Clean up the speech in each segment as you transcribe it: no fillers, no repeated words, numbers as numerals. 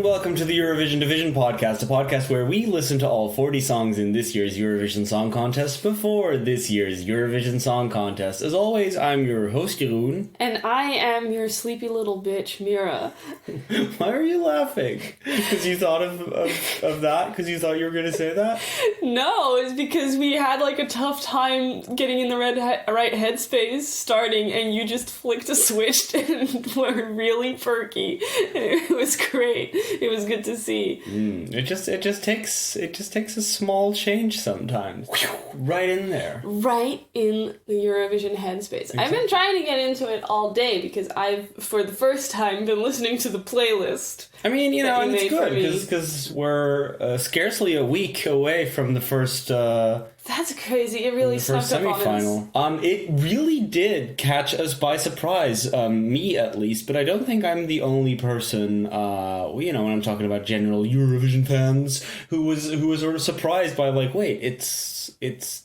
welcome to the Eurovision Division podcast, a podcast where we listen to all 40 songs in this year's Eurovision Song Contest before this year's Eurovision Song Contest. As always, I'm your host, Jeroen. And I am your sleepy little bitch, Mira. Why are you laughing? Because you thought of that? Because you thought you were going to say that? No, it's because we had like a tough time getting in the right headspace starting, and you just flicked a switch and were really perky. It was great. It was good to see. It just takes a small change sometimes. Right in there. Right in the Eurovision headspace. Exactly. I've been trying to get into it all day because I've, for the first time, been listening to the playlist. I mean, you know, and it's good because we're scarcely a week away from the first. That's crazy. It really snuck up on us. It really did catch us by surprise, me at least. But I don't think I'm the only person, when I'm talking about general Eurovision fans, who was sort of surprised by like, wait, it's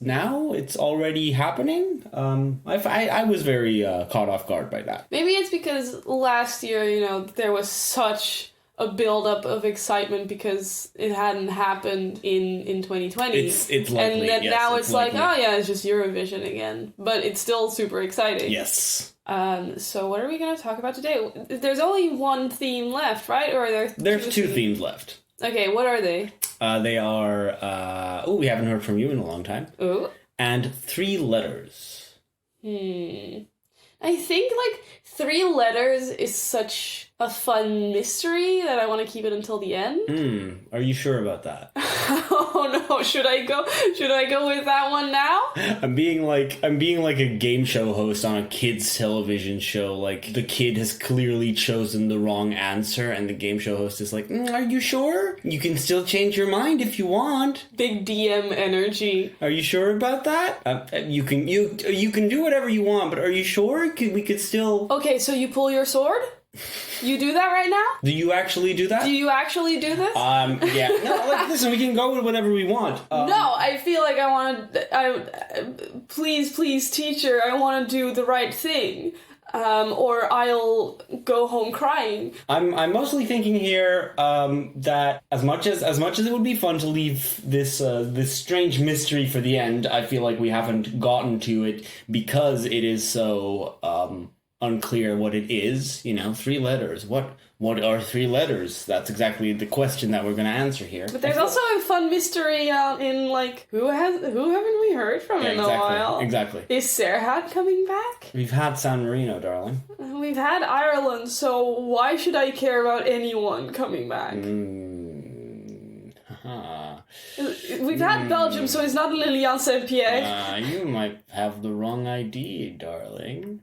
already happening. I was very caught off guard by that. Maybe it's because last year, there was such a build-up of excitement because it hadn't happened in 2020. It's likely, and then yes, now it's like, likely. oh yeah, it's just Eurovision again. But it's still super exciting. Yes. So what are we going to talk about today? There's only one theme left, right? Or are there's two themes left. Okay, what are they? They are, we haven't heard from you in a long time. Ooh. And 3 letters. I think, 3 letters is such a fun mystery that I want to keep it until the end. Are you sure about that? Oh no, should I go with that one now? I'm being like a game show host on a kids television show. Like, the kid has clearly chosen the wrong answer and the game show host is like, are you sure? You can still change your mind if you want. Big DM energy. Are you sure about that? You can do whatever you want, but are you sure? We could still... Okay, so you pull your sword? You do that right now? Do you actually do that? Do you actually do this? Yeah. No, listen, we can go with whatever we want. No, I feel like please, teacher, I want to do the right thing. Or I'll go home crying. I'm mostly thinking here that as much as it would be fun to leave this strange mystery for the end, I feel like we haven't gotten to it because it is so unclear what it is. 3 letters. What are 3 letters? That's exactly the question that we're going to answer here. But there's also a fun mystery in who haven't we heard from in a while? Exactly. Is Serhat coming back? We've had San Marino, darling. We've had Ireland, so why should I care about anyone coming back? We've had Belgium, so it's not Lilian Saint-Pierre. You might have the wrong ID, darling.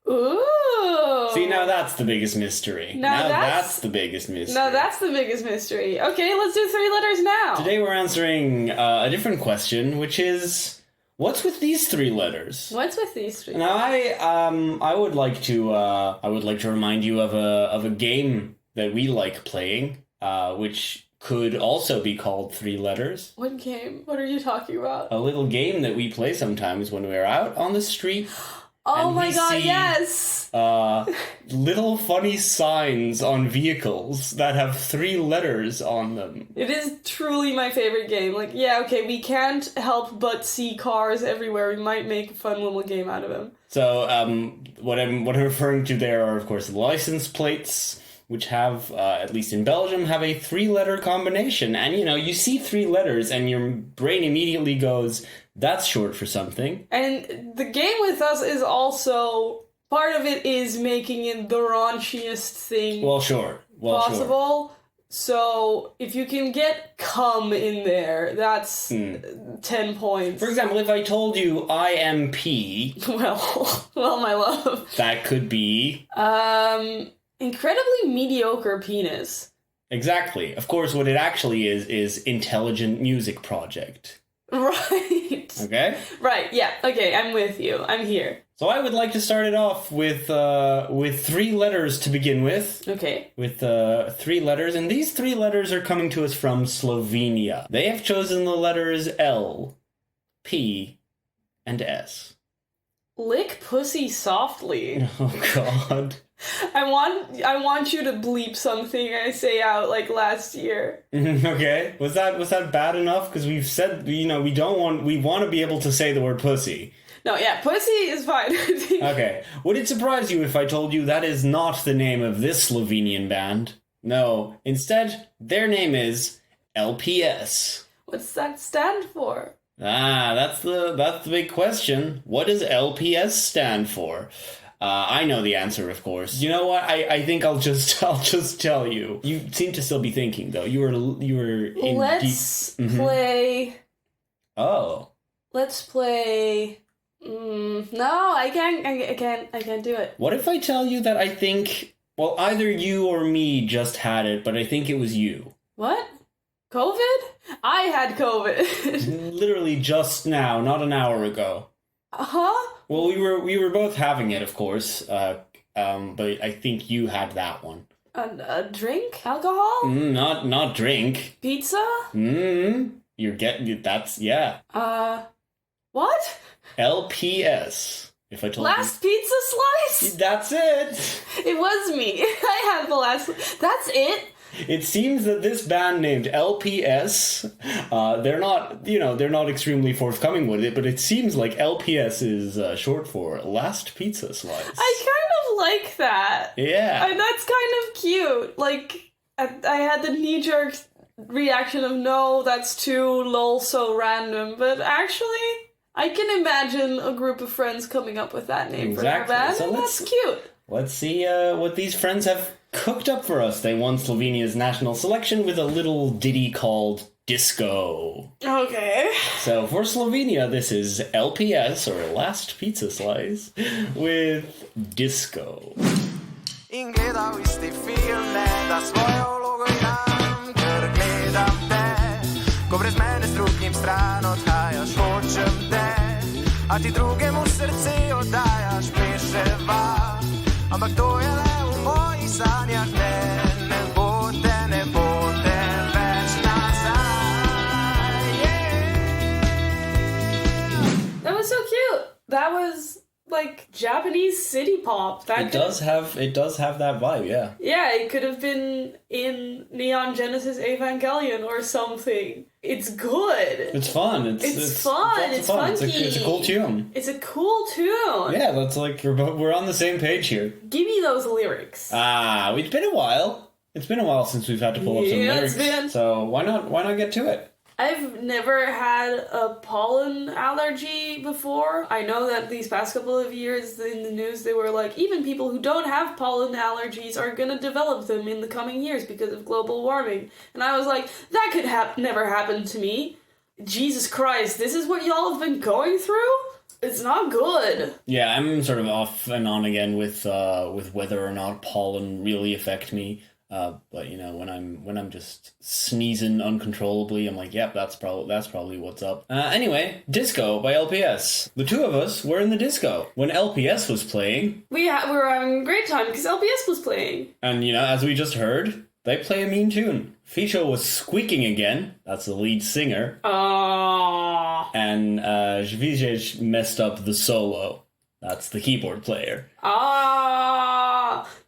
Ooh. See, now that's the biggest mystery. Now that's the biggest mystery. No, that's the biggest mystery. Okay, let's do 3 letters now. Today we're answering a different question, which is, what's with these 3 letters? What's with these 3? Now, I would like to remind you of a game that we like playing, which could also be called 3 letters. What game? What are you talking about? A little game that we play sometimes when we're out on the street. Oh my god, yes! Little funny signs on vehicles that have 3 letters on them. It is truly my favorite game. We can't help but see cars everywhere. We might make a fun little game out of them. So, what I'm referring to there are, of course, the license plates, which have, at least in Belgium, have a 3-letter combination. And, you see 3 letters and your brain immediately goes, that's short for something. And the game with us is also, part of it is making it the raunchiest thing possible. Sure. So if you can get cum in there, that's 10 points. For example, if I told you IMP... well, my love. That could be... incredibly mediocre penis. Exactly. Of course, what it actually is Intelligent Music Project. Right. Okay? Right, yeah. Okay, I'm with you. I'm here. So I would like to start it off with 3 letters to begin with. Okay. With 3 letters, and these 3 letters are coming to us from Slovenia. They have chosen the letters L, P, and S. Lick pussy softly. Oh, God. I want you to bleep something I say out like last year. Okay. Was that bad enough? Because we've said, we want to be able to say the word pussy. No, yeah, pussy is fine. Okay. Would it surprise you if I told you that is not the name of this Slovenian band? No. Instead, their name is LPS. What's that stand for? That's the big question. What does LPS stand for? I know the answer, of course. You know what? I think I'll just tell you. You seem to still be thinking, though. You were in Let's play. Oh. Let's play. No, I can't do it. What if I tell you that I think, well, either you or me just had it, but I think it was you. What? COVID? I had COVID. Literally just now, not an hour ago. Huh? Well, we were both having it, of course. But I think you had that one. A drink? Alcohol? Not drink. Pizza? You're getting that's yeah. What? LPS. If I told Last you. pizza slice? That's it. It was me. I had the last. That's it. It seems that this band named LPS, they're not extremely forthcoming with it, but it seems like LPS is short for Last Pizza Slice. I kind of like that. Yeah. And that's kind of cute. Like, I had the knee-jerk reaction of, no, that's too lol, so random. But actually, I can imagine a group of friends coming up with that name for their band, so and that's cute. Let's see what these friends have cooked up for us. They won Slovenia's national selection with a little ditty called Disko. Okay. So for Slovenia, this is LPS, or Last Pizza Slice, with Disko. In gledal isti film, da svojo vlogo imam, ker gledam te, ko brez mene s drugim stran odhajaš, hočem te, a ti drugemu srce oddajaš, peševa, ampak to je le v mojih sanjah, ne bo te več nazaj. That was so cute. That was like Japanese city pop. It does have that vibe, yeah. Yeah, it could have been in Neon Genesis Evangelion or something. It's good. It's fun. It's fun. It's funky. It's a cool tune. It's a cool tune. Yeah, that's like we're on the same page here. Give me those lyrics. It's been a while. It's been a while since we've had to pull up some lyrics. So why not get to it? I've never had a pollen allergy before. I know that these past couple of years in the news they were like, even people who don't have pollen allergies are going to develop them in the coming years because of global warming. And I was like, that could never happen to me. Jesus Christ, this is what y'all have been going through? It's not good. Yeah, I'm sort of off and on again with whether or not pollen really affect me. But you know, when I'm just sneezing uncontrollably, I'm like, yep, that's probably what's up. Anyway, Disko by LPS. The two of us were in the disco when LPS was playing. We were having a great time because LPS was playing. And you know, as we just heard, they play a mean tune. Ficho was squeaking again. That's the lead singer. Aww. And Zvizej messed up the solo. That's the keyboard player.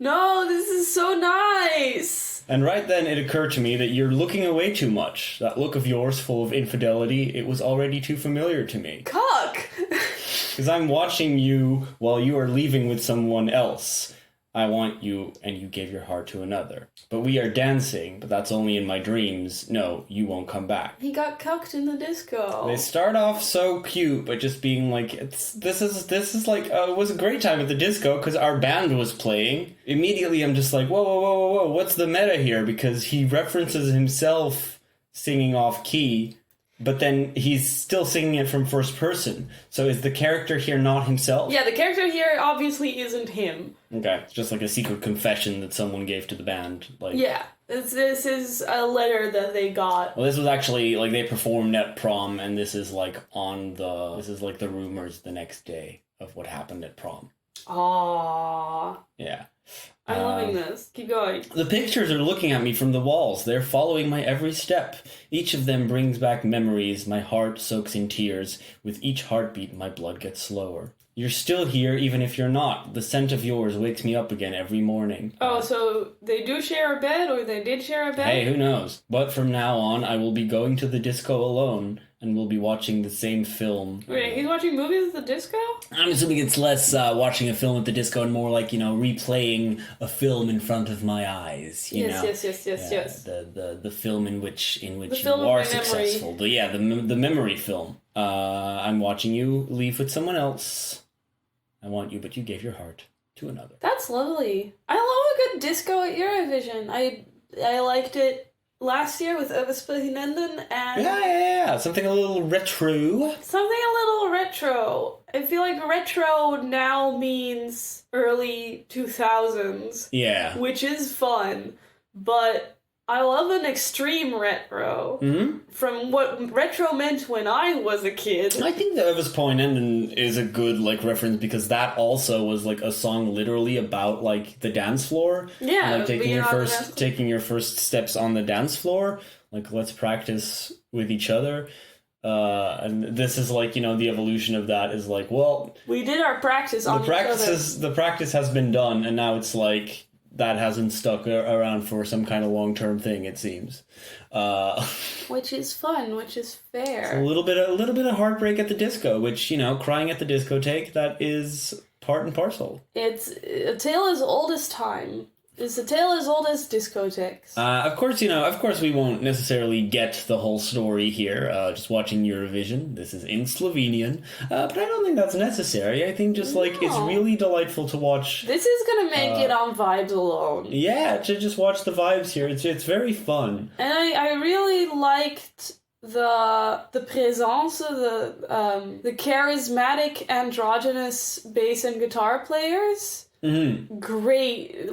No, this is so nice. And right then it occurred to me that you're looking away too much. That look of yours full of infidelity, it was already too familiar to me. Cuck! Because I'm watching you while you are leaving with someone else. I want you, and you gave your heart to another. But we are dancing, but that's only in my dreams. No, you won't come back. He got cucked in the disco. They start off so cute, but just being like, this is like, it was a great time at the disco because our band was playing. Immediately I'm just like, whoa, what's the meta here? Because he references himself singing off key, but then he's still singing it from first person. So is the character here not himself? Yeah, the character here obviously isn't him. Okay, it's just like a secret confession that someone gave to the band. Like, yeah, this is a letter that they got. Well, this was actually, like, they performed at prom, and this is like the rumors the next day of what happened at prom. Aww. Yeah. I'm loving this. Keep going. The pictures are looking at me from the walls. They're following my every step. Each of them brings back memories. My heart soaks in tears. With each heartbeat, my blood gets slower. You're still here, even if you're not. The scent of yours wakes me up again every morning. Oh, so they do share a bed, or they did share a bed? Hey, who knows? But from now on, I will be going to the disco alone, and we'll be watching the same film. Wait, he's watching movies at the disco? I'm assuming it's less watching a film at the disco and more like, replaying a film in front of my eyes. Yes. The film in which you film are of my successful. The memory film. I'm watching you leave with someone else. I want you, but you gave your heart to another. That's lovely. I love a good disco at Eurovision. I liked it last year with Överspelningen and... Yeah. Something a little retro. I feel like retro now means early 2000s. Yeah. Which is fun, but I love an extreme retro. Mm-hmm. From what retro meant when I was a kid. I think the Överspelningen is a good reference because that also was a song literally about the dance floor. Yeah, taking your first steps on the dance floor. Let's practice with each other. And this is the evolution of that is we did our practice on each other. The practice has been done, and now it's that hasn't stuck around for some kind of long-term thing, it seems. Which is fun, which is fair. A little bit of heartbreak at the disco, which, crying at the discotheque, that is part and parcel. It's a tale as old as time. It's a tale as old as discotheques. Of course we won't necessarily get the whole story here, just watching Eurovision. This is in Slovenian. But I don't think that's necessary. I think just, it's really delightful to watch. This is gonna make it on vibes alone. Yeah, to just watch the vibes here. It's very fun. And I really liked the presence of the charismatic androgynous bass and guitar players. Mm-hmm. Great.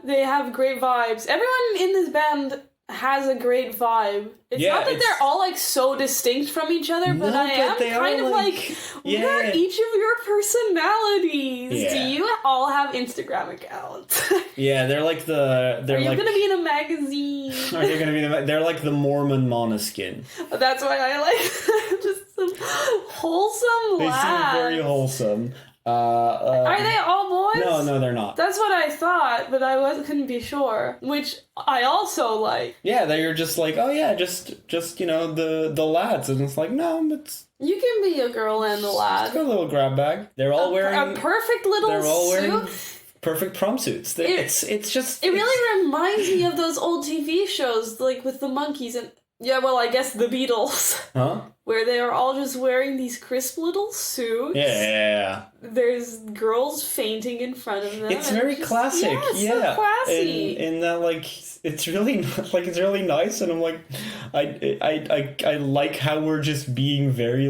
They have great vibes. Everyone in this band has a great vibe. It's not that they're all so distinct from each other, but I am kind of what are each of your personalities? Yeah. Do you all have Instagram accounts? Yeah, they're Are you gonna be in a magazine? Are they gonna be they're like the Mormon Måneskin. That's why I like just some wholesome lads. They seem very wholesome. Are they all boys? No, they're not. That's what I thought, but I couldn't be sure. Which I also like. Yeah, they're just the lads, and it's no, it's... You can be a girl and a lad. It's got a little grab bag. They're all wearing... A perfect little suit. They're all wearing perfect prom suits. It's just... It really reminds me of those old TV shows, with the monkeys and... Yeah, well, I guess the Beatles. Huh? Where they are all just wearing these crisp little suits. Yeah. There's girls fainting in front of them. It's very classic. So classy. In that, it's really it's really nice, and I'm I like how we're just being very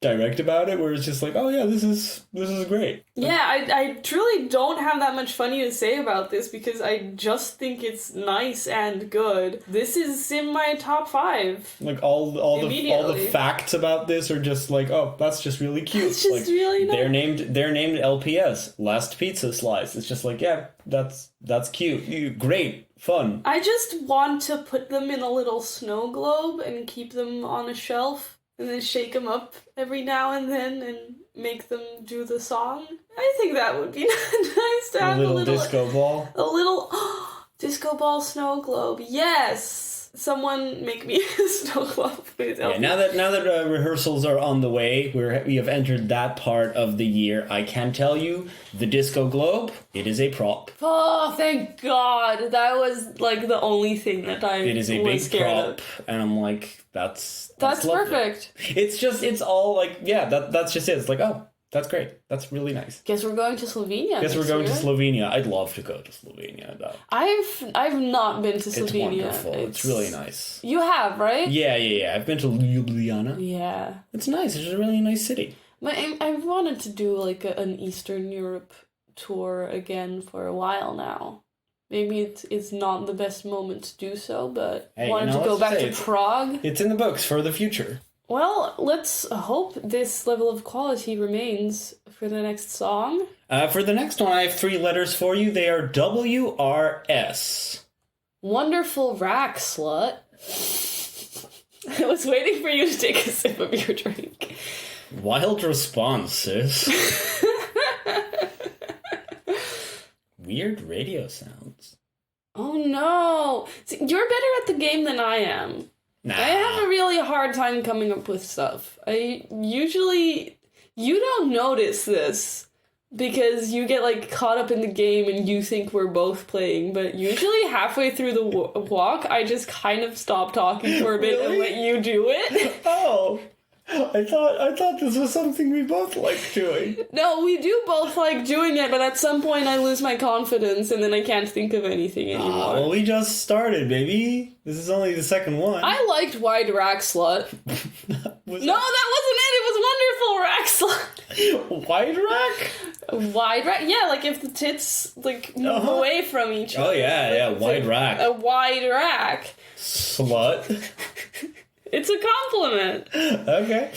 direct about it, where it's just oh yeah, this is great. Yeah, I truly don't have that much funny to say about this because I just think it's nice and good. This is in my top 5. All the facts about this are just oh, that's just really cute. It's just really nice. They're named LPS, Last Pizza Slice. It's just yeah, that's cute. Great. Fun. I just want to put them in a little snow globe and keep them on a shelf. And then shake them up every now and then and make them do the song. I think that would be nice to have a little disco ball. A little disco ball snow globe. Yes. Someone make me a snow globe, please. Yeah, now that rehearsals are on the way, we have entered that part of the year. I can tell you, the disco globe, it is a prop. Oh, thank God! That was the only thing that I. It is a big prop, and I'm that's perfect. It's all that's just it. It's oh. That's great. That's really nice. Guess we're going to Slovenia. To Slovenia. I'd love to go to Slovenia, though. I've not been to Slovenia. It's wonderful. It's really nice. You have, right? Yeah. I've been to Ljubljana. Yeah. It's nice. It's a really nice city. I wanted to do an Eastern Europe tour again for a while now. Maybe it's not the best moment to do so, but I wanted to go back to Prague. It's in the books for the future. Well, let's hope this level of quality remains for the next song. For the next one, I have 3 letters for you. They are WRS. Wonderful rack, slut. I was waiting for you to take a sip of your drink. Wild response, sis. Weird radio sounds. Oh no! See, you're better at the game than I am. Nah. I have a really hard time coming up with stuff. You don't notice this because you get like caught up in the game and you think we're both playing, but usually halfway through the walk, I just kind of stop talking for a bit and let you do it. Oh. I thought this was something we both liked doing. No, we do both like doing it, but at some point I lose my confidence and then I can't think of anything anymore. Well, we just started, baby. This is only the second one. I liked Wide Rack Slut. That wasn't it. It was Wonderful Rack Slut. Wide rack? Wide rack? Yeah, like if the tits like move away from each other. Oh, yeah, wide rack. A wide rack. Slut. It's a compliment. Okay.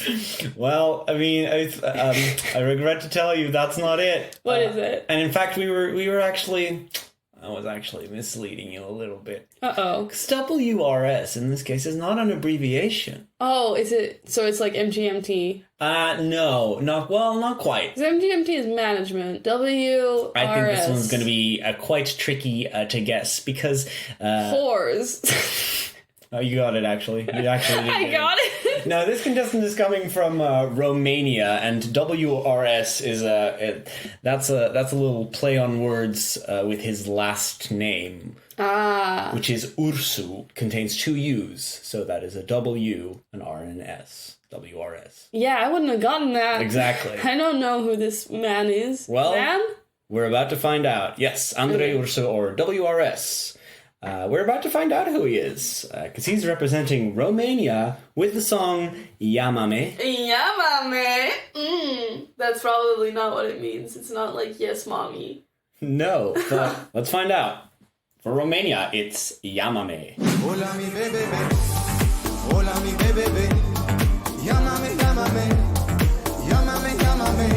Well, I mean, I regret to tell you that's not it. What is it? And in fact, I was actually misleading you a little bit. Uh-oh. Because WRS, in this case, is not an abbreviation. Oh, is it? So it's like MGMT? No. Not quite. MGMT is management. WRS. I think this one's going to be quite tricky to guess because... Whores. Oh, you got it, actually. You actually did. I got it. No, this contestant is coming from Romania, and WRS is that's a little play on words with his last name, which is Ursu. Contains two U's, so that is a W, an R, and an S. WRS. Yeah, I wouldn't have gotten that. Exactly. I don't know who this man is. Well, man? We're about to find out. Yes, Andrei Ursu, or WRS. We're about to find out who he is, because he's representing Romania with the song Llamame. Llamame! That's probably not what it means. It's not like, yes, mommy. No, but let's find out. For Romania, it's Llamame. Hola mi bebe, hola mi bebe, llámame, llámame, llámame, llámame.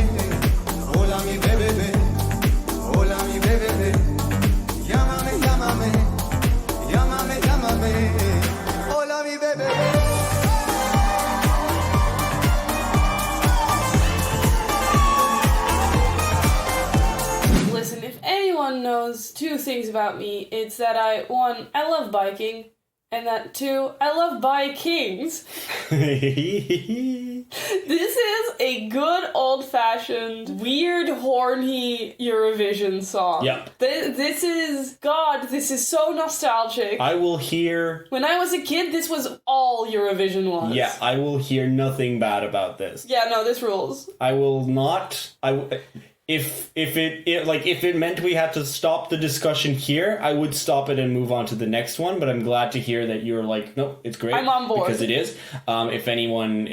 Hola mi bebe, hola mi bebe, llámame, llámame. Llámame, llámame, hola mi bebé. Listen, if anyone knows two things about me, it's that I love biking, and that two, I love Vikings. This is a good old-fashioned, weird, horny Eurovision song. Yep. This is so nostalgic. I will hear... When I was a kid, this was all Eurovision was. Yeah, I will hear nothing bad about this. Yeah, no, this rules. I will not... If it meant we had to stop the discussion here, I would stop it and move on to the next one. But I'm glad to hear that you're like, no, it's great. I'm on board because it is. If anyone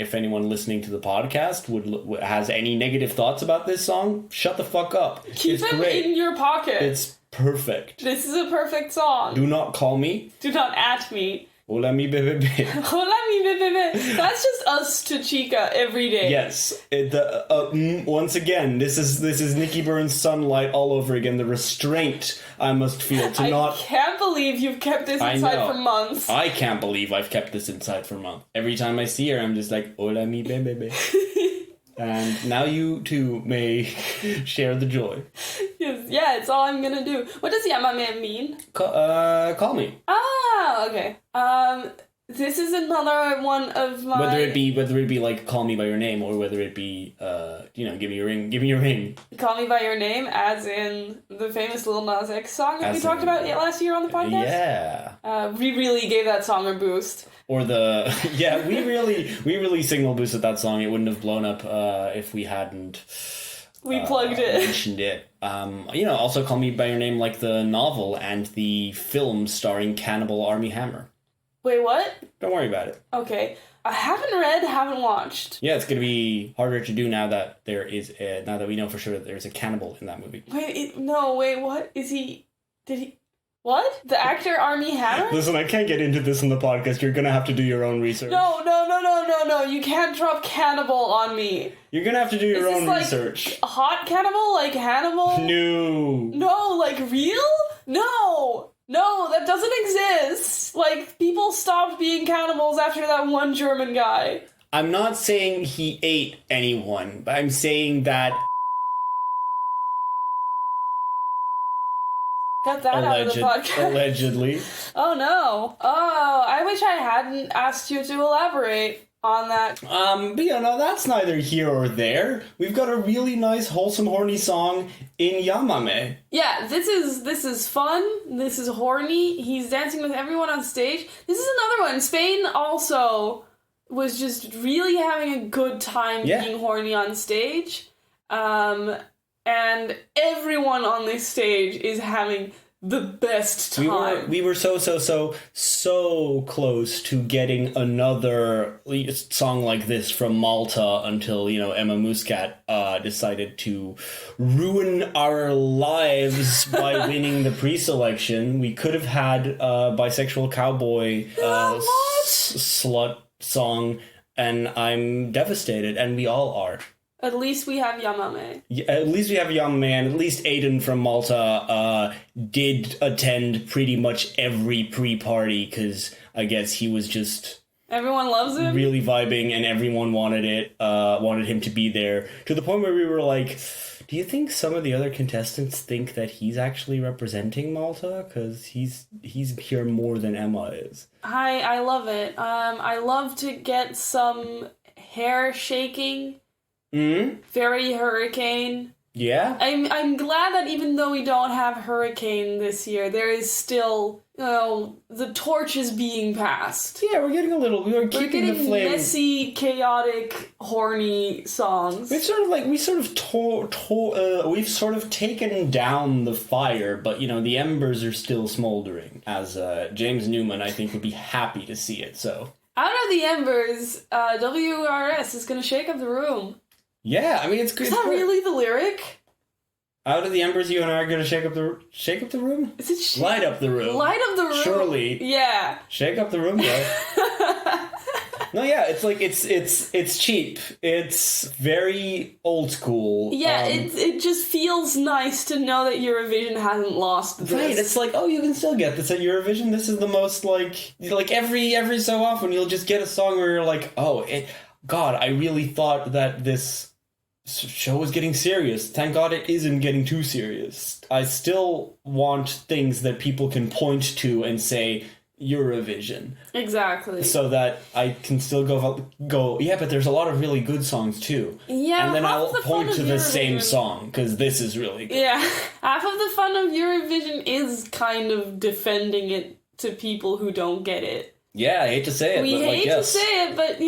listening to the podcast has any negative thoughts about this song, shut the fuck up. Keep them in your pocket. It's perfect. This is a perfect song. Do not call me. Do not at me. Hola mi bebe. Hola mi bebe. That's just us to Chica every day. Yes. Once again, this is Nikki Burns' Sunlight all over again. The restraint I must feel to not... I can't believe you've kept this inside for months. I can't believe I've kept this inside for months. Every time I see her, I'm just like, hola mi bebe. And now you too may share the joy. Yes, yeah, it's all I'm gonna do. What does Llamame mean? Call me. Ah, okay. This is another one of my... Whether it be like call me by your name, or whether it be give me your ring. Call me by your name, as in the famous Lil Nas X song that we talked about last year on the podcast. Yeah. We really gave that song a boost. Or we really signal boosted that song. It wouldn't have blown up if we hadn't. We plugged it. Mentioned it. Also Call Me By Your Name, like the novel and the film starring Cannibal Armie Hammer. Wait, what? Don't worry about it. Okay. I haven't watched. Yeah, it's going to be harder to do now that now that we know for sure that there's a cannibal in that movie. Wait, what? Did he... What? The actor Armie Hammer? Listen, I can't get into this in the podcast. You're gonna have to do your own research. No. You can't drop cannibal on me. You're gonna have to do your own research. Hot cannibal? Like Hannibal? No, like real? No, that doesn't exist. Like, people stopped being cannibals after that one German guy. I'm not saying he ate anyone, but I'm saying that... Got that out of the podcast. Allegedly. Oh, no. Oh, I wish I hadn't asked you to elaborate on that. But no, that's neither here or there. We've got a really nice, wholesome, horny song in Llamame. Yeah, this is fun. This is horny. He's dancing with everyone on stage. This is another one. Spain also was just really having a good time being horny on stage. And everyone on this stage is having the best time. We were so close to getting another song like this from Malta until, Emma Muscat decided to ruin our lives by winning the pre-selection. We could have had Bisexual Cowboy slut song, and I'm devastated, and we all are. At least we have Llamame. Yeah, at least we have Llamame, and at least Aiden from Malta did attend pretty much every pre-party, because I guess he was just... Everyone loves him? Really vibing, and everyone wanted him to be there, to the point where we were like, do you think some of the other contestants think that he's actually representing Malta? Because he's here more than Emma is. I love it. I love to get some hair shaking. Mm-hmm. Very hurricane. Yeah. I'm glad that even though we don't have hurricane this year, there is still, the torch is being passed. Yeah, we're keeping the flame. Messy, chaotic, horny songs. We've sort of taken down the fire, but the embers are still smoldering. As James Newman, I think, would be happy to see it. So out of the embers, WRS is going to shake up the room. Yeah, I mean, it's good. Is that really the lyric? Out of the embers, you and I are going to shake up the room? Is it light up the room? Light up the room. Surely. Yeah. Shake up the room, though. No, yeah, it's like it's cheap. It's very old school. Yeah, it just feels nice to know that Eurovision hasn't lost this. Right, it's like, oh, you can still get this at Eurovision. This is the most like every so often you'll just get a song where you're like, oh, God, I really thought that this show was getting serious. Thank God it isn't getting too serious. I still want things that people can point to and say, Eurovision. Exactly. So that I can still go, yeah, but there's a lot of really good songs too. Yeah, and then I'll point to the same song, because this is really good. Yeah, half of the fun of Eurovision is kind of defending it to people who don't get it. Yeah, I hate to say it, to say it, but,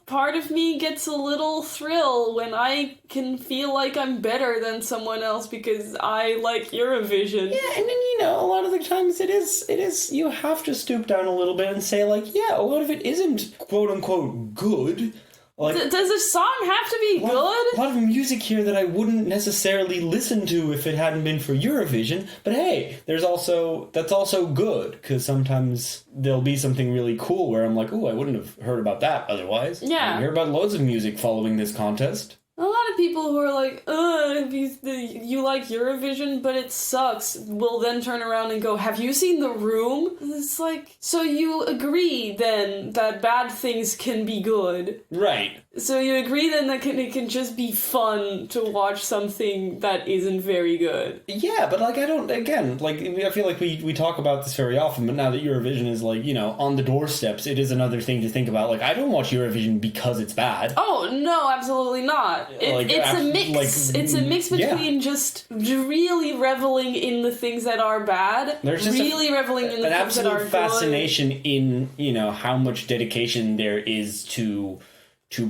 part of me gets a little thrill when I can feel like I'm better than someone else because I like Eurovision. Yeah, and then, a lot of the times it is, you have to stoop down a little bit and say, like, yeah, a lot of it isn't quote-unquote good. Like, does a song have to be good? A lot of music here that I wouldn't necessarily listen to if it hadn't been for Eurovision. But hey, that's also good, because sometimes there'll be something really cool where I'm like, oh, I wouldn't have heard about that otherwise. Yeah. I hear about loads of music following this contest. A lot of people who are like, you like Eurovision, but it sucks, will then turn around and go, have you seen The Room? And it's like, so you agree then that bad things can be good. Right. So you agree then that it can just be fun to watch something that isn't very good. Yeah, but I feel like we talk about this very often, but now that Eurovision is on the doorsteps, it is another thing to think about. Like, I don't watch Eurovision because it's bad. Oh, no, absolutely not. It's a mix. It's a mix between just really reveling in the things that are bad, really reveling in the things that are good. An absolute fascination in, how much dedication there is to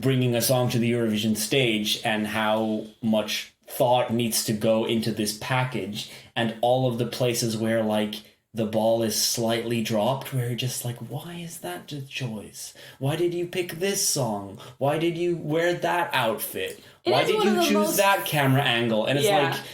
bringing a song to the Eurovision stage, and how much thought needs to go into this package, and all of the places where, the ball is slightly dropped, where you're just like, why is that the choice? Why did you pick this song? Why did you wear that outfit? Why did you choose that camera angle? And it's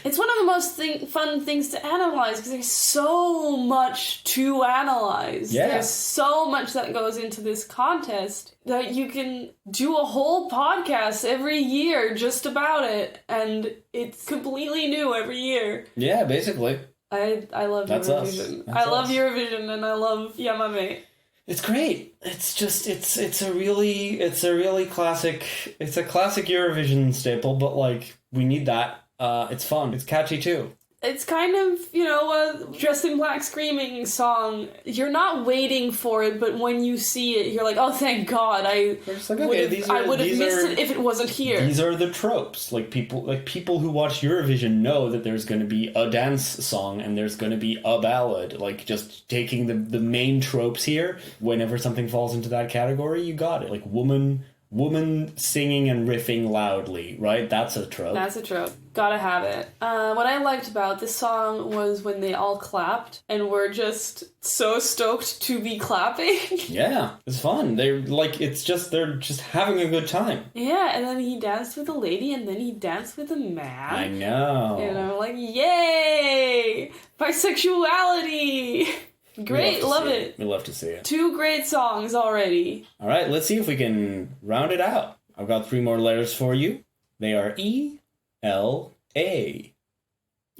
it's one of the most fun things to analyze, because there's so much to analyze. Yeah. There's so much that goes into this contest that you can do a whole podcast every year just about it, and it's completely new every year. Yeah, basically. I love That's Eurovision. us. I love Eurovision, and I love Llamame. It's great. It's a really classic. It's a classic Eurovision staple, but like we need that. It's fun. It's catchy too. It's kind of, a Dressed in Black Screaming song. You're not waiting for it, but when you see it, you're like, oh, thank God. I would have missed it if it wasn't here. These are the tropes. Like people who watch Eurovision know that there's going to be a dance song and there's going to be a ballad. Like just taking the main tropes here. Whenever something falls into that category, you got it. Like woman singing and riffing loudly, right? That's a trope. That's a trope. Gotta have it. What I liked about this song was when they all clapped and were just so stoked to be clapping. Yeah, it's fun. They're just having a good time. Yeah, and then he danced with a lady and then he danced with a man. I know. And I'm like, yay! Bisexuality! Great, love it. We love to see it. 2 great songs already. All right, let's see if we can round it out. I've got 3 more letters for you. They are E-L-A.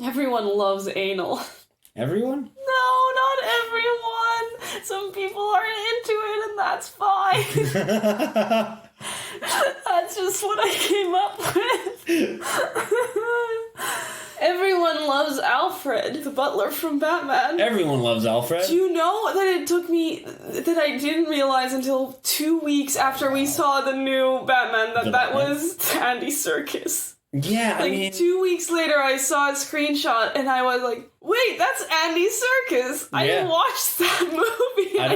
Everyone loves anal. Everyone? No, not everyone. Some people aren't into it, and that's fine. That's just what I came up with. Everyone loves Alfred, the butler from Batman. Everyone loves Alfred. Do you know that I didn't realize until 2 weeks after we saw the new Batman that was Andy Serkis? Yeah, I mean... 2 weeks later I saw a screenshot and I was like, wait, that's Andy Serkis. I didn't watch that movie. I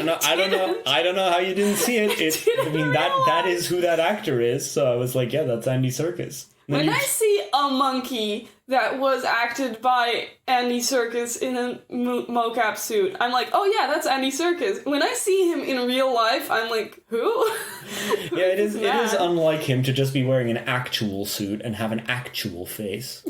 don't know how you didn't see it. That is who that actor is. So I was like, yeah, that's Andy Serkis. When I see a monkey that was acted by Andy Serkis in a mocap suit, I'm like, oh yeah, that's Andy Serkis. When I see him in real life, I'm like, who? Yeah, it is unlike him to just be wearing an actual suit and have an actual face.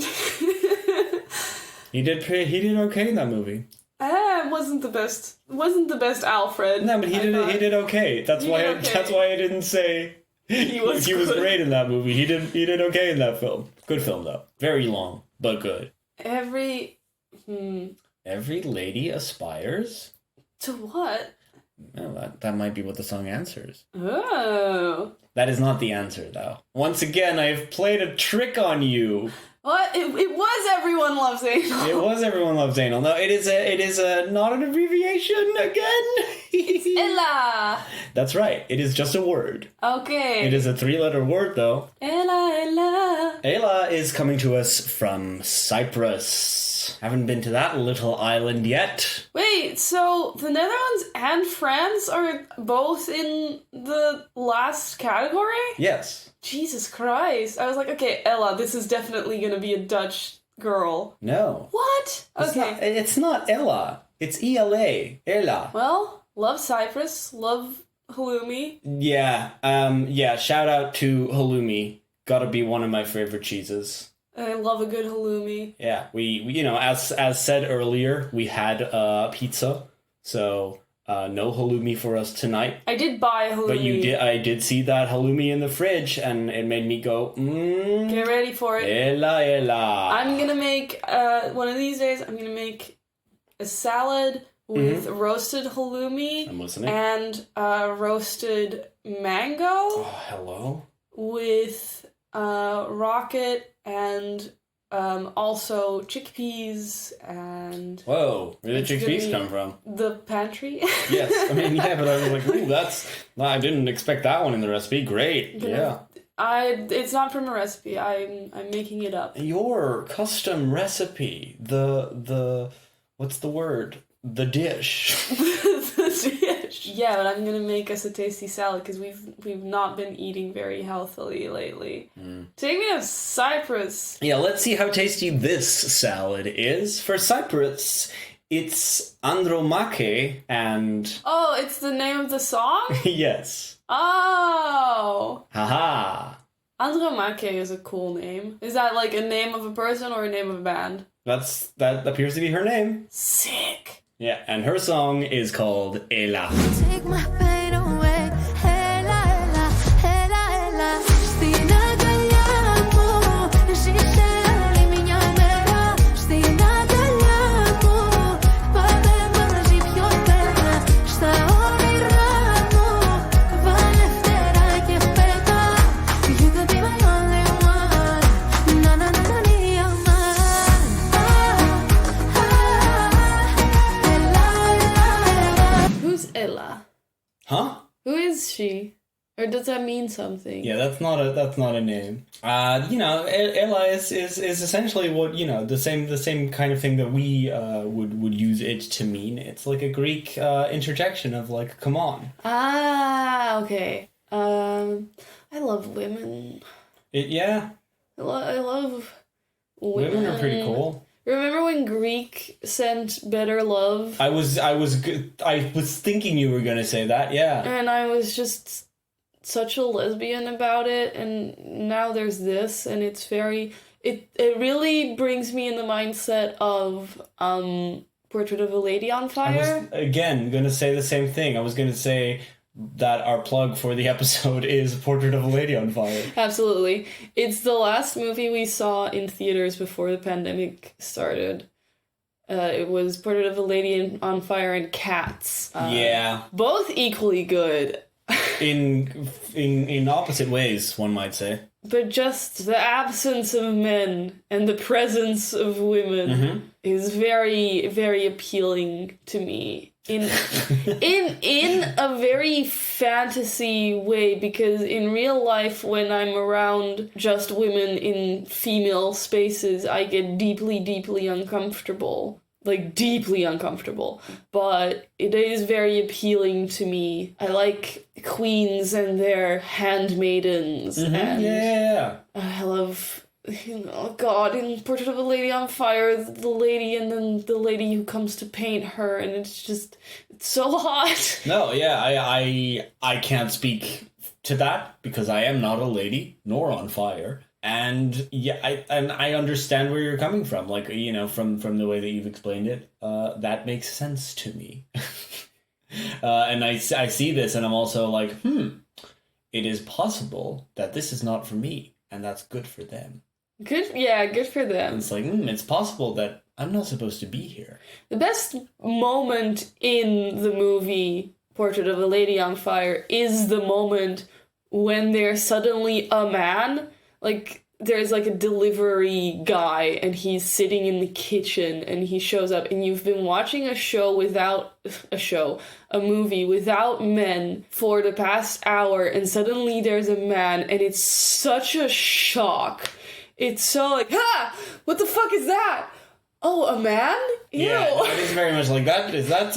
He did okay in that movie. Wasn't the best Alfred. No, but he did okay. That's why I didn't say he was great in that movie. He did okay in that film. Good film though. Very long, but good. Every lady aspires to what? Well, that might be what the song answers. Oh. That is not the answer though. Once again, I've played a trick on you. What? It was Everyone Loves Anal. It was Everyone Loves Anal. No, it is not an abbreviation again. It's Ella. That's right. It is just a word. Okay. It is a 3-letter word though. Ella. Ella is coming to us from Cyprus. Haven't been to that little island yet. Wait, so the Netherlands and France are both in the last category? Yes. Jesus Christ. I was like, okay, Ella, this is definitely going to be a Dutch girl. No. What? Okay. It's not Ella. It's E-L-A. Ella. Well, love Cyprus. Love halloumi. Yeah. Shout out to halloumi. Gotta be one of my favorite cheeses. I love a good halloumi. Yeah, we as said earlier, we had pizza, so no halloumi for us tonight. I did buy halloumi. But I did see that halloumi in the fridge, and it made me go, Get ready for it. Ella. I'm gonna make, one of these days, I'm gonna make a salad with roasted halloumi. I'm listening. And roasted mango. Oh, hello. With rocket and also chickpeas and... Whoa, where did chickpeas come from? The pantry. Yes, I mean, yeah, but I was like, ooh, I didn't expect that one in the recipe. Great, yeah. It's not from a recipe. I'm making it up. Your custom recipe, the what's the word? The dish. The dish. Yeah, but I'm gonna make us a tasty salad because we've not been eating very healthily lately. Take me to Cyprus. Yeah, let's see how tasty this salad is. For Cyprus, it's Andromake and... Oh, it's the name of the song? Yes. Oh. Haha. Andromake is a cool name. Is that like a name of a person or a name of a band? That appears to be her name. Sick. Yeah, and her song is called Ella. Take my pain away. Ella, Ella, Ella, Ella. Stina Gagliamo, Giselle, minha mera. Stina Gagliamo, Pave Marzi più bella. Sta ora she? Or does that mean something? Yeah, that's not a name. Ela is essentially what, the same kind of thing that we would use it to mean. It's like a Greek interjection of like, come on. Ah, okay. I love women. Yeah. I love women. Women are pretty cool. Remember when Greek sent Better Love? I was thinking you were gonna say that, yeah. And I was just such a lesbian about it, and now there's this, and it's very... It really brings me in the mindset of Portrait of a Lady on Fire. I was, again, gonna say the same thing. I was gonna say that our plug for the episode is Portrait of a Lady on Fire. Absolutely. It's the last movie we saw in theaters before the pandemic started. It was Portrait of a Lady on Fire and Cats. Yeah. Both equally good. in opposite ways, one might say. But just the absence of men and the presence of women is very, very appealing to me. In a very fantasy way, because in real life, when I'm around just women in female spaces, I get deeply, deeply uncomfortable. Like, deeply uncomfortable. But it is very appealing to me. I like queens and their handmaidens. And yeah. I love, God, in Portrait of a Lady on Fire, the lady and then the lady who comes to paint her, and it's so hot. No, yeah, I can't speak to that, because I am not a lady, nor on fire. And yeah, I understand where you're coming from. Like, from the way that you've explained it, that makes sense to me. And I see this, and I'm also like, it is possible that this is not for me, and that's good for them. Good for them. It's like, it's possible that I'm not supposed to be here. The best moment in the movie Portrait of a Lady on Fire is the moment when they're suddenly a man. Like, there's like a delivery guy, and he's sitting in the kitchen, and he shows up, and you've been watching a movie without men for the past hour, and suddenly there's a man, and it's such a shock. It's so like, what the fuck is that? Oh, a man? Ew. Yeah, it is very much like that. That's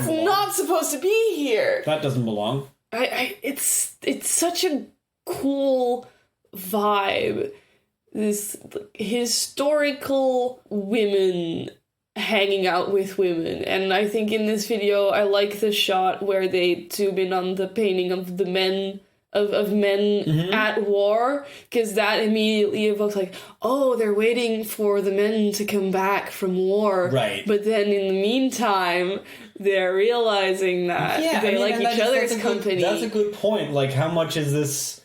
not supposed to be here. That doesn't belong. It's such a cool vibe. This historical women hanging out with women. And I think in this video, I like the shot where they zoom in on the painting of the men, of men at war, because that immediately evokes like, oh, they're waiting for the men to come back from war. Right. But then in the meantime, they're realizing that they like each other's company. That's a good point. Like, how much is this...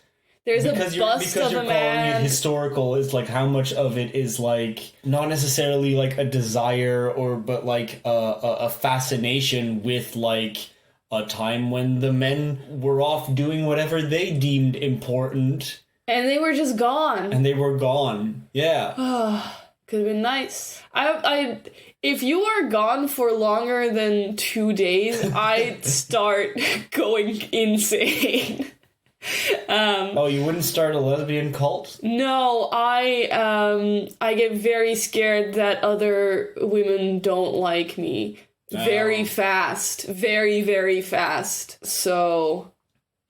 There's a bust of a man. Because you're calling it historical, is like how much of it is like not necessarily like a desire but like a fascination with like a time when the men were off doing whatever they deemed important. And they were just gone. Yeah. Could have been nice. If you are gone for longer than 2 days, I'd start going insane. You wouldn't start a lesbian cult? No, I get very scared that other women don't like me very fast, very, very fast. So,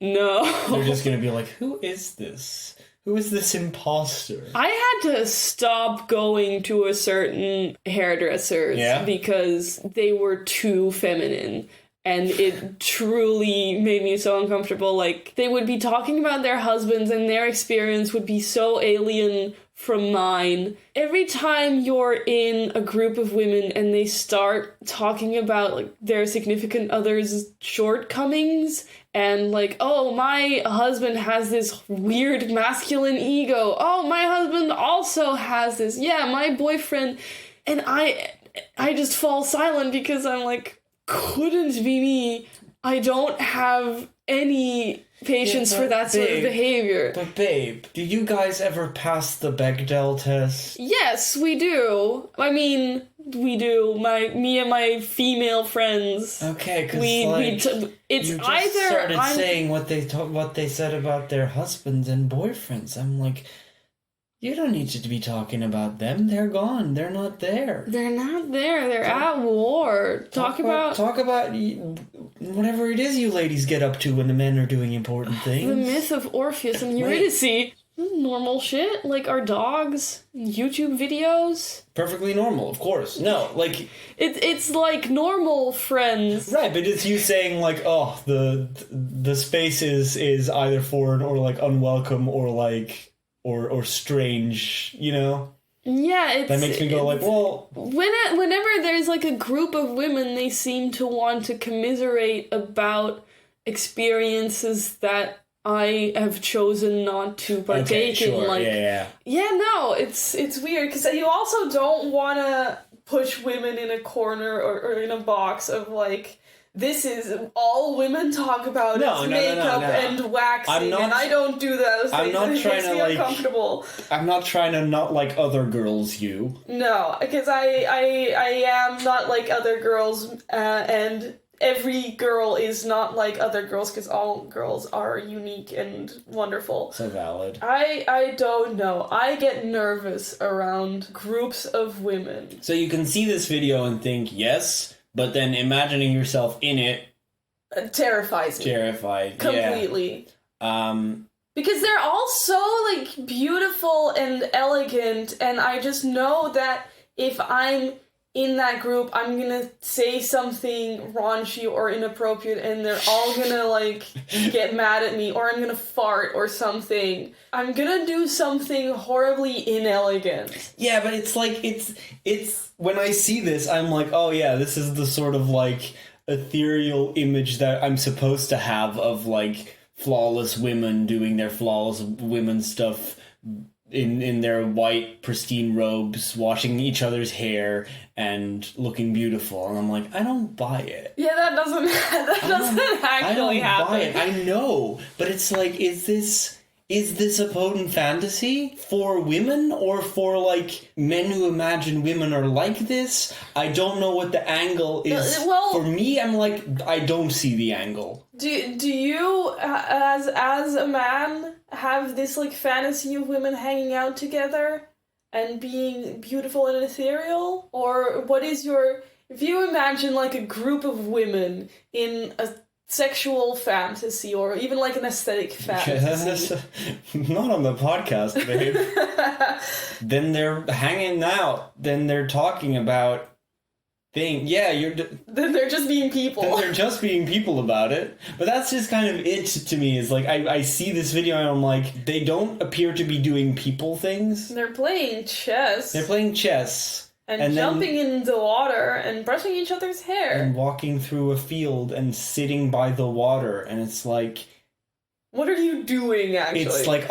no. They're just gonna be like, who is this? Who is this imposter? I had to stop going to a certain hairdressers because they were too feminine. And it truly made me so uncomfortable. Like, they would be talking about their husbands, and their experience would be so alien from mine. Every time you're in a group of women and they start talking about like their significant other's shortcomings, and like, oh, my husband has this weird masculine ego. Oh, my husband also has this. Yeah, my boyfriend. And I just fall silent because I'm like, couldn't be me. I don't have any patience for that sort of behavior. But babe, do you guys ever pass the Bechdel test? Yes, we do. I mean, we do. Me and my female friends. Okay, because it's you just either started saying what they said about their husbands and boyfriends. I'm like, you don't need to be talking about them. They're gone. They're not there. They're not there. They're at war. Talk about whatever it is you ladies get up to when the men are doing important things. The myth of Orpheus and Eurydice. Normal shit, like our dogs, YouTube videos. Perfectly normal, of course. No, like it's like normal friends. Right, but it's you saying like, oh, the space is either foreign or like unwelcome or like or strange, you know? Yeah, that makes me go like, well, whenever there's like a group of women, they seem to want to commiserate about experiences that I have chosen not to partake in. Like, yeah. No, it's weird because you also don't want to push women in a corner or in a box of like, this is all women talk about is makeup and waxing, and I don't do those things. I'm not it trying makes to me like. Uncomfortable. I'm not trying to not like other girls. You. No, because I am not like other girls, and every girl is not like other girls because all girls are unique and wonderful. So valid. I don't know. I get nervous around groups of women. So you can see this video and think, yes, but then imagining yourself in it terrifies me. Terrified. Completely. Yeah. Because they're all so like beautiful and elegant, and I just know that if I'm in that group, I'm gonna say something raunchy or inappropriate and they're all gonna, like, get mad at me, or I'm gonna fart or something. I'm gonna do something horribly inelegant. Yeah, but it's like, it's when I see this, I'm like, oh yeah, this is the sort of, like, ethereal image that I'm supposed to have of, like, flawless women doing their flawless women stuff in their white pristine robes, washing each other's hair and looking beautiful, and I'm like, I don't buy it. Yeah, that doesn't actually happen. Buy it. I know, but it's like, is this a potent fantasy for women or for like men who imagine women are like this? I don't know what the angle is. Well, for me, I'm like, I don't see the angle. Do you as a man have this like fantasy of women hanging out together and being beautiful and ethereal? Or what is your, if you imagine like a group of women in a sexual fantasy or even like an aesthetic fantasy? Not on the podcast, babe. Then they're hanging out, then they're talking about thing. Yeah, then they're just being people. Then they're just being people about it. But that's just kind of it to me. Is like I see this video and I'm like, they don't appear to be doing people things. They're playing chess. And jumping in the water and brushing each other's hair. And walking through a field and sitting by the water, and it's like, what are you doing? Actually, it's like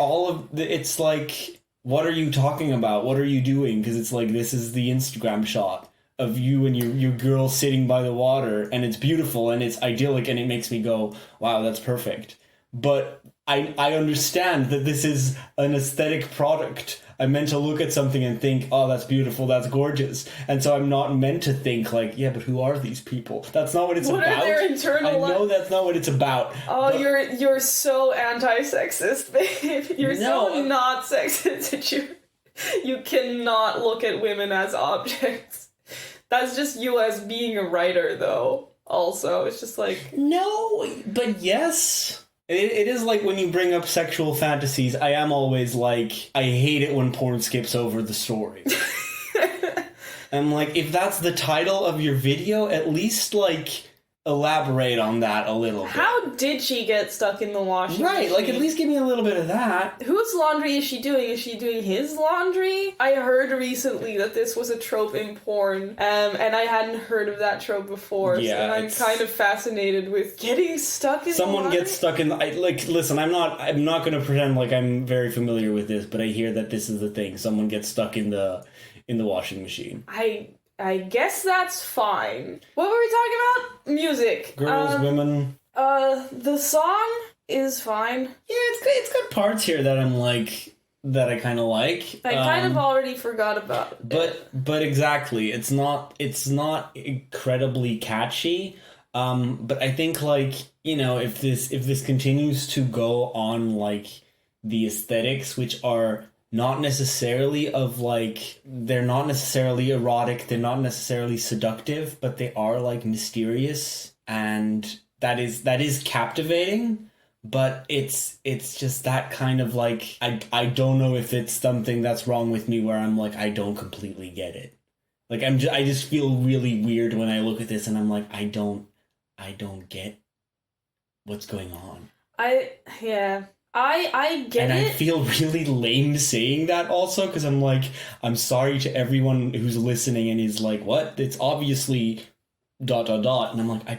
it's like, what are you talking about? What are you doing? Because it's like, this is the Instagram shot of you and your girl sitting by the water, and it's beautiful and it's idyllic, and it makes me go, wow, that's perfect. But I understand that this is an aesthetic product. I'm meant to look at something and think, oh, that's beautiful, that's gorgeous. And so I'm not meant to think like, yeah, but who are these people? That's not what it's about. What are their internal... I know that's not what it's about. Oh, but... you're so anti-sexist, babe. You're so not sexist that you cannot look at women as objects. That's just you as being a writer, though, also. It's just like... No, but yes... It is like when you bring up sexual fantasies, I am always like, I hate it when porn skips over the story. I'm like, if that's the title of your video, at least like elaborate on that a little bit. How did she get stuck in the washing machine? Right, like at least give me a little bit of that. Whose laundry is she doing? Is she doing his laundry? I heard recently that this was a trope in porn, and I hadn't heard of that trope before. Yeah, and I'm kind of fascinated with getting stuck in someone the laundry. Gets stuck in listen, I'm not going to pretend like I'm very familiar with this, but I hear that this is the thing. Someone gets stuck in the washing machine. I guess that's fine. What were we talking about? Music. Girls, women. The song is fine. Yeah, it's got parts here that I'm like, that I kind of like. I kind of already forgot about it. But exactly, it's not incredibly catchy. But I think, like, you know, if this continues to go on, like, the aesthetics, which are not necessarily of, like, they're not necessarily erotic, they're not necessarily seductive, but they are, like, mysterious, and that is captivating. But it's just that kind of, like, I don't know if it's something that's wrong with me where I'm like, I don't completely get it. Like, I just feel really weird when I look at this and I'm like, I don't get what's going on. I get it. And I feel really lame saying that also, because I'm like, I'm sorry to everyone who's listening and is like, what? It's obviously ... And I'm like, I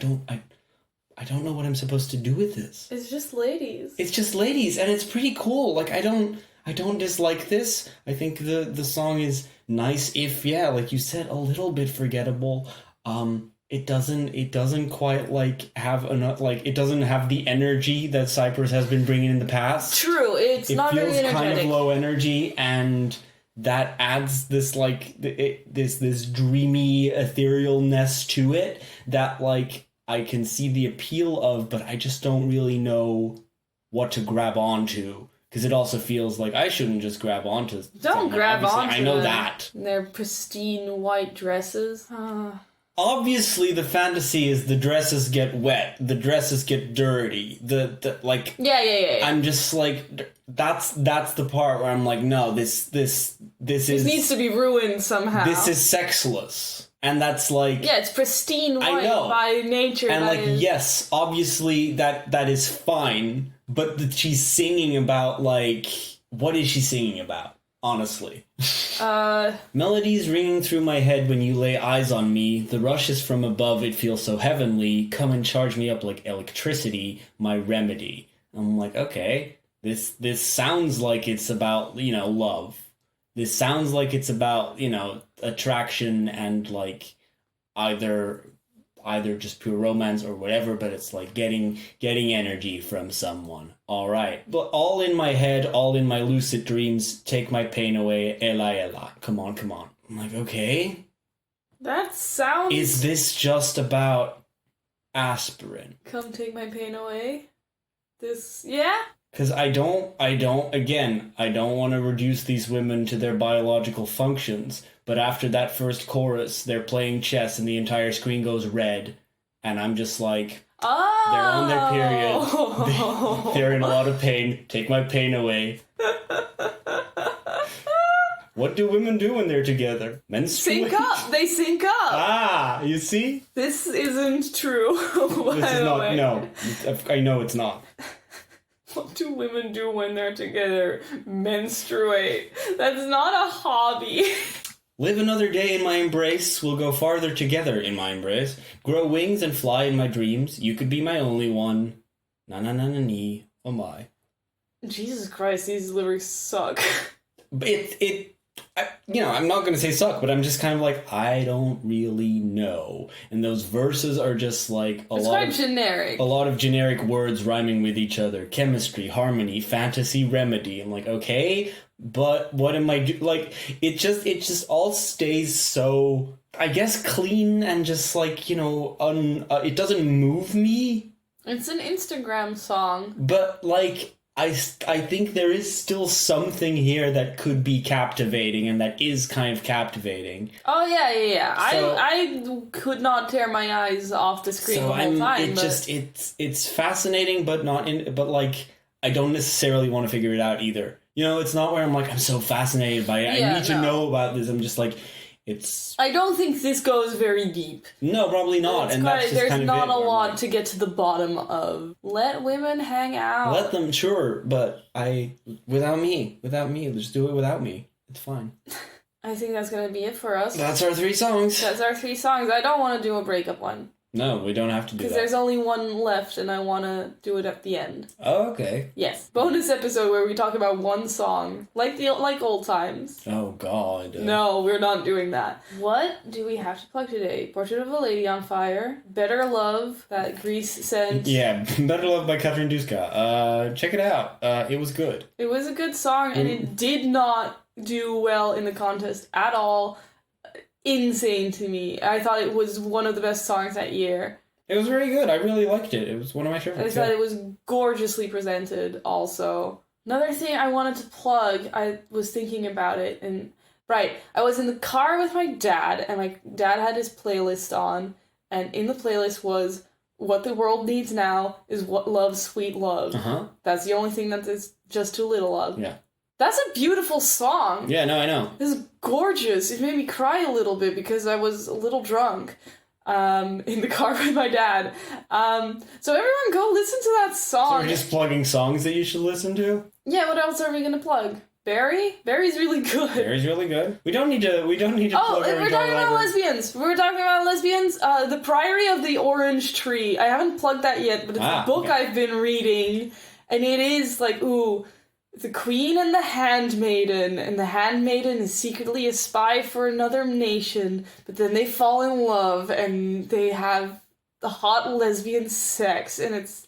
don't know what I'm supposed to do with this. It's just ladies. It's just ladies, and it's pretty cool. Like, I don't dislike this. I think the song is nice, if, yeah, like you said, a little bit forgettable. It doesn't quite, like, have enough, like, it doesn't have the energy that Cyprus has been bringing in the past. True, it's not very energetic. It feels kind of low energy, and that adds this, like, this dreamy etherealness to it that, like, I can see the appeal of, but I just don't really know what to grab onto. Because it also feels like I shouldn't just grab onto. Don't grab onto. I know that. Their pristine white dresses. Obviously, the fantasy is the dresses get wet, the dresses get dirty, the like. Yeah. I'm just like, that's the part where I'm like, no, this needs to be ruined somehow. This is sexless, and that's like, yeah, it's pristine white by nature, and like, yes, obviously that is fine, but she's singing about, like, what is she singing about? Honestly. Melodies ringing through my head when you lay eyes on me. The rushes from above, it feels so heavenly. Come and charge me up like electricity, my remedy. I'm like, okay, this sounds like it's about, you know, love. This sounds like it's about, you know, attraction and, like, either just pure romance or whatever, but it's like getting energy from someone. All right. But all in my head, all in my lucid dreams, take my pain away, ella. Come on. I'm like, okay. That sounds... Is this just about aspirin? Come take my pain away? Yeah? Because I don't want to reduce these women to their biological functions, but after that first chorus, they're playing chess and the entire screen goes red, and I'm just like, they're on their period, they're in a lot of pain, take my pain away. What do women do when they're together? Menstruate? Sync up! They sync up! Ah, you see? This isn't true. This is not, no. I know it's not. What do women do when they're together? Menstruate. That's not a hobby. Live another day in my embrace. We'll go farther together in my embrace. Grow wings and fly in my dreams. You could be my only one. Na, oh my. Jesus Christ, these lyrics suck. I'm not going to say suck, but I'm just kind of like, I don't really know. And those verses are just like it's quite generic. A lot of generic words rhyming with each other. Chemistry, harmony, fantasy, remedy. I'm like, okay, but what am I like, it just all stays so, I guess, clean and just like, you know, it doesn't move me. It's an Instagram song. But like, I think there is still something here that could be captivating and that is kind of captivating. Oh, yeah. So, I could not tear my eyes off the screen the whole time. It's fascinating, but but like, I don't necessarily want to figure it out either. You know, it's not where I'm like, I'm so fascinated by it. I need to know about this. I'm just like, I don't think this goes very deep. No, probably not. And that's just there's kind of not a lot to get to the bottom of. Let women hang out. Let them, sure, but without me, just do it without me. It's fine. I think that's gonna be it for us. That's our 3 songs. I don't want to do a breakup one. No, we don't have to do that. Because there's only one left, and I want to do it at the end. Oh, okay. Yes. Bonus episode where we talk about one song. Like old times. Oh, God. No, we're not doing that. What do we have to plug today? Portrait of a Lady on Fire. Better Love, that Greece sent. Yeah, Better Love by Katrin Duska. Check it out. It was good. It was a good song, and it did not do well in the contest at all. Insane to me. I thought it was one of the best songs that year. It was very good. I really liked it. It was one of my favorites. I thought it was gorgeously presented also. Another thing I wanted to plug, I was thinking about it, and I was in the car with my dad, and my dad had his playlist on, and in the playlist was What the World Needs Now is What Loves Sweet Love. Uh-huh. That's the only thing that there's just too little of. Yeah. That's a beautiful song. Yeah, no, I know. It's gorgeous. It made me cry a little bit because I was a little drunk in the car with my dad. So everyone go listen to that song. So we're just plugging songs that you should listen to? Yeah, what else are we going to plug? Barry? Barry's really good. Barry's really good. We don't need to Oh, plug we're talking about lesbians. We're talking about lesbians. The Priory of the Orange Tree. I haven't plugged that yet, but it's a book I've been reading. And it is like, the Queen and the Handmaiden, and the Handmaiden is secretly a spy for another nation, but then they fall in love, and they have the hot lesbian sex, and it's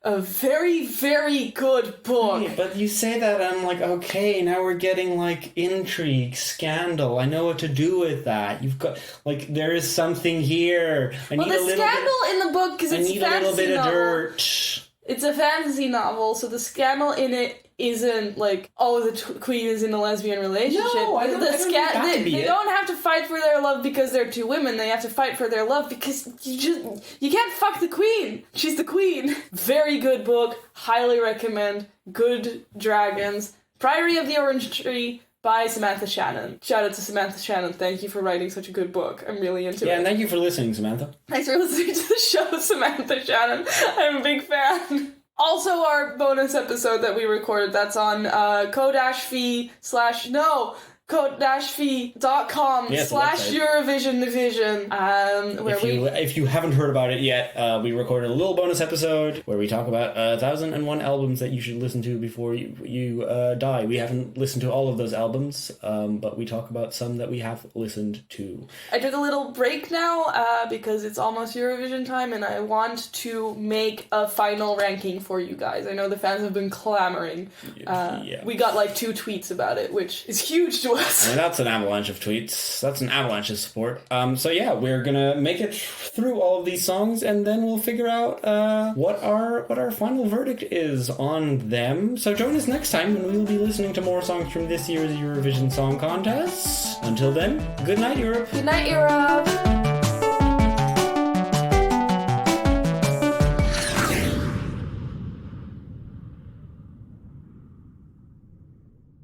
a very, very good book. Yeah, but you say that, and I'm like, okay, now we're getting, like, intrigue, scandal. I know what to do with that. You've got, like, there is something here. The scandal in the book, because it's a fantasy novel. I need a little bit of dirt. It's a fantasy novel, so the scandal in it isn't like, the queen is in a lesbian relationship. No, I don't they don't have to fight for their love because they're two women. They have to fight for their love because you can't fuck the queen. She's the queen. Very good book. Highly recommend. Good dragons. Priory of the Orange Tree by Samantha Shannon. Shout out to Samantha Shannon. Thank you for writing such a good book. I'm really into it. Yeah, and thank you for listening, Samantha. Thanks for listening to the show, Samantha Shannon. I'm a big fan. Also, our bonus episode that we recorded, that's on code-fee.com/Eurovision Division. If you haven't heard about it yet, we recorded a little bonus episode where we talk about 1,001 albums that you should listen to before you die. We haven't listened to all of those albums, but we talk about some that we have listened to. I took a little break now because it's almost Eurovision time, and I want to make a final ranking for you guys. I know the fans have been clamoring. We got like 2 tweets about it, which is huge to us. I mean, that's an avalanche of tweets. That's an avalanche of support. So yeah, we're gonna make it through all of these songs, and then we'll figure out what our final verdict is on them. So join us next time when we will be listening to more songs from this year's Eurovision Song Contest. Until then, good night, Europe. Good night, Europe.